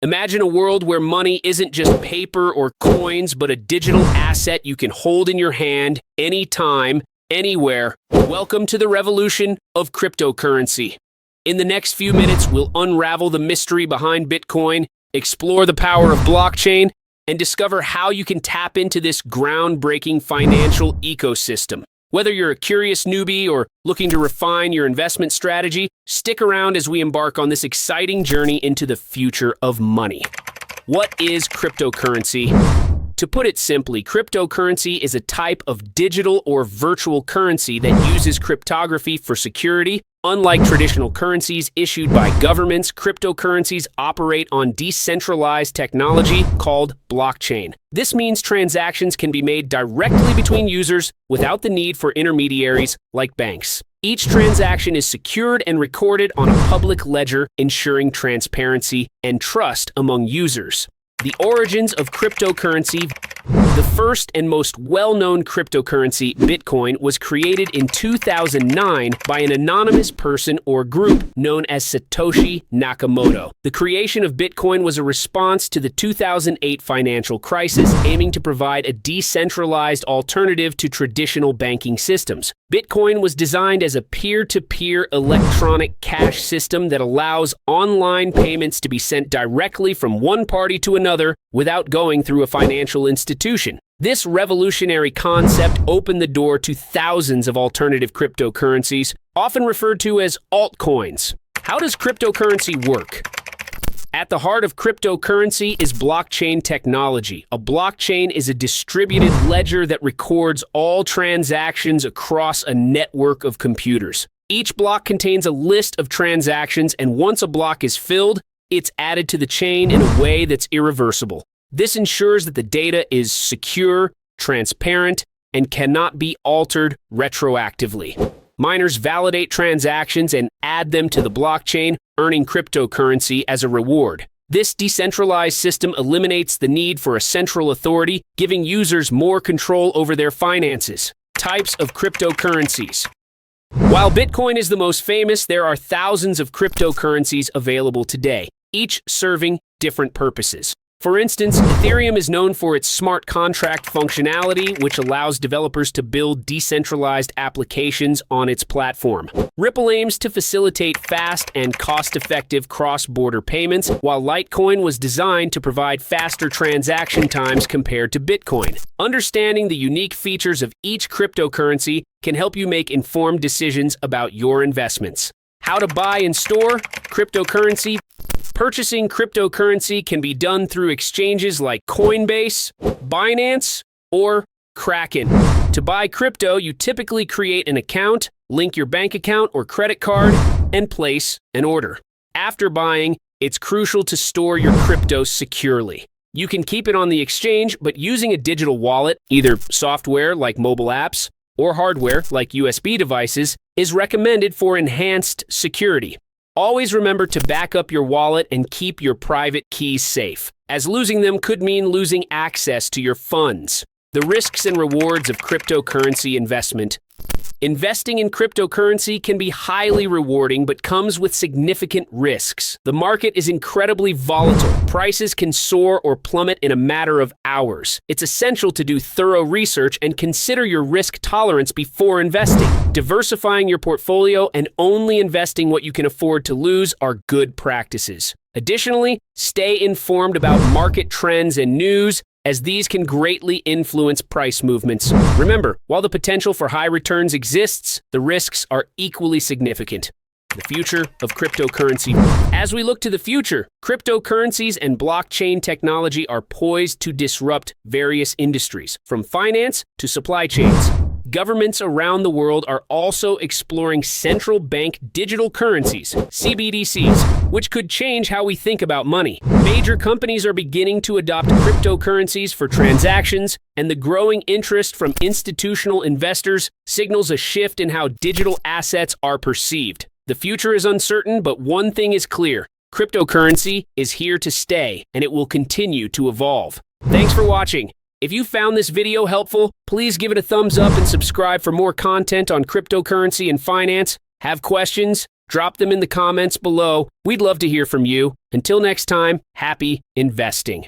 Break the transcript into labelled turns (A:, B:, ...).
A: Imagine a world where money isn't just paper or coins, but a digital asset you can hold in your hand anytime, anywhere. Welcome to the revolution of cryptocurrency. In the next few minutes, we'll unravel the mystery behind Bitcoin, explore the power of blockchain, and discover how you can tap into this groundbreaking financial ecosystem. Whether you're a curious newbie or looking to refine your investment strategy, stick around as we embark on this exciting journey into the future of money. What is cryptocurrency? To put it simply, cryptocurrency is a type of digital or virtual currency that uses cryptography for security. Unlike traditional currencies issued by governments, cryptocurrencies operate on decentralized technology called blockchain. This means transactions can be made directly between users without the need for intermediaries like banks. Each transaction is secured and recorded on a public ledger, ensuring transparency and trust among users. The origins of cryptocurrency. The first and most well-known cryptocurrency, Bitcoin, was created in 2009 by an anonymous person or group known as Satoshi Nakamoto. The creation of Bitcoin was a response to the 2008 financial crisis, aiming to provide a decentralized alternative to traditional banking systems. Bitcoin was designed as a peer-to-peer electronic cash system that allows online payments to be sent directly from one party to another without going through a financial institution. This revolutionary concept opened the door to thousands of alternative cryptocurrencies, often referred to as altcoins. How does cryptocurrency work? At the heart of cryptocurrency is blockchain technology. A blockchain is a distributed ledger that records all transactions across a network of computers. Each block contains a list of transactions, and once a block is filled, it's added to the chain in a way that's irreversible. This ensures that the data is secure, transparent, and cannot be altered retroactively. Miners validate transactions and add them to the blockchain, earning cryptocurrency as a reward. This decentralized system eliminates the need for a central authority, giving users more control over their finances. Types of cryptocurrencies. While Bitcoin is the most famous, there are thousands of cryptocurrencies available today, each serving different purposes. For instance, Ethereum is known for its smart contract functionality, which allows developers to build decentralized applications on its platform. Ripple aims to facilitate fast and cost-effective cross-border payments, while Litecoin was designed to provide faster transaction times compared to Bitcoin. Understanding the unique features of each cryptocurrency can help you make informed decisions about your investments. How to buy and store cryptocurrency. Purchasing cryptocurrency can be done through exchanges like Coinbase, Binance, or Kraken. To buy crypto, you typically create an account, link your bank account or credit card, and place an order. After buying, it's crucial to store your crypto securely. You can keep it on the exchange, but using a digital wallet, either software like mobile apps or hardware like USB devices, is recommended for enhanced security. Always remember to back up your wallet and keep your private keys safe, as losing them could mean losing access to your funds. The risks and rewards of cryptocurrency investment. Investing in cryptocurrency can be highly rewarding, but comes with significant risks. The market is incredibly volatile. Prices can soar or plummet in a matter of hours. It's essential to do thorough research and consider your risk tolerance before investing. Diversifying your portfolio and only investing what you can afford to lose are good practices. Additionally, stay informed about market trends and news, as these can greatly influence price movements. Remember, while the potential for high returns exists, the risks are equally significant. The future of cryptocurrency. As we look to the future, cryptocurrencies and blockchain technology are poised to disrupt various industries, from finance to supply chains. Governments around the world are also exploring central bank digital currencies, CBDCs, which could change how we think about money. Major companies are beginning to adopt cryptocurrencies for transactions, and the growing interest from institutional investors signals a shift in how digital assets are perceived. The future is uncertain, but one thing is clear: cryptocurrency is here to stay, and it will continue to evolve. Thanks for watching. If you found this video helpful, please give it a thumbs up and subscribe for more content on cryptocurrency and finance. Have questions? Drop them in the comments below. We'd love to hear from you. Until next time, happy investing.